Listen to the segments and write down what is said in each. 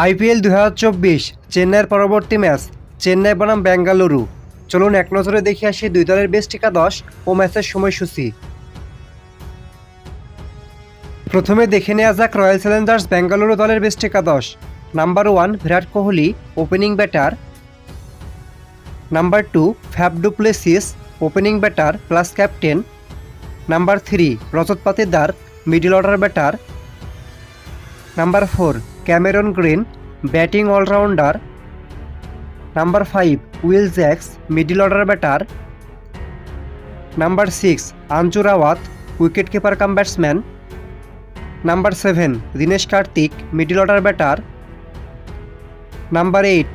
IPL 2024 চেন্নাইয়ের পরবর্তী match Chennai বনাম বেঙ্গালুরু। চলুন এক নজরে দেখে আসি দুই দলের বেস্ট একাদশ ও ম্যাচের সময়সূচি। প্রথমে দেখে নেওয়া যাক রয়্যাল চ্যালেঞ্জার্স বেঙ্গালুরু দলের বেস্ট একাদশ। Number 1 Virat Kohli, opening batter. Number 2 Faf du Plessis, opening batter plus captain. Number 3 Rajat Patidar, middle order batter. Number 4 Cameron Green, batting allrounder. Number 5 Will Jacks, middle order batter. Number 6 Anuj Rawat, wicket keeper cum batsman. Number 7 Dinesh Karthik, middle order batter. Number 8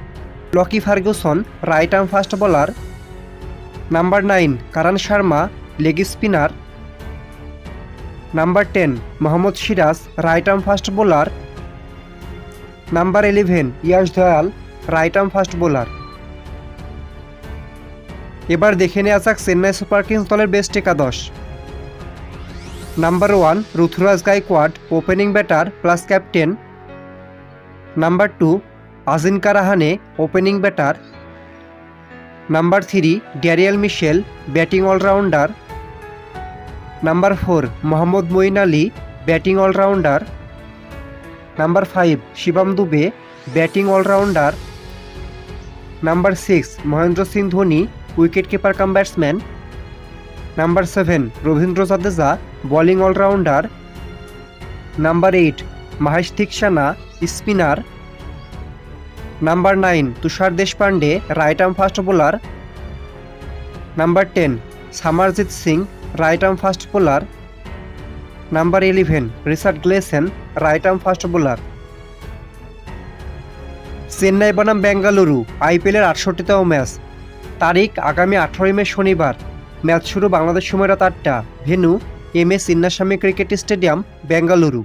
Lockie Ferguson, right arm fast bowler. Number 9 Karn Sharma, leg spinner. Number 10 Mohammad Siraj, right arm fast bowler. Number 11 Yash Dayal, right arm fast bowler. এবার দেখে নেওয়া যাক Chennai super kings দলের best একাদশ। Number 1 Ruturaj Gaikwad, opening batter plus captain. Number 2 Ajinkya Rahane, opening batter. Number 3 Daryl Mitchell, batting allrounder. Number 4 Mohammed Moeen Ali, batting allrounder. Number 5 Shivam Dube, batting allrounder. Number 6 Mahendra Singh Dhoni, wicket keeper cum batsman. Number 7 Ravindra Jadeja, bowling all rounder. Number 8 Maheesh Theekshana, spinner. Number 9 Tushar Deshpande, right arm fast bowler. Number 10 Samarjeet Singh, right arm fast bowler. Number 11 Richard Gleeson, right arm fast bowler. Chennai বনাম বেঙ্গালুরু আইপিএলের 68তম match. তারিখ আগামী 18 মে শনিবার। Match শুরু বাংলাদেশ সময় রাত 8টা। Venue M A Chinnaswamy cricket stadium, Bengaluru.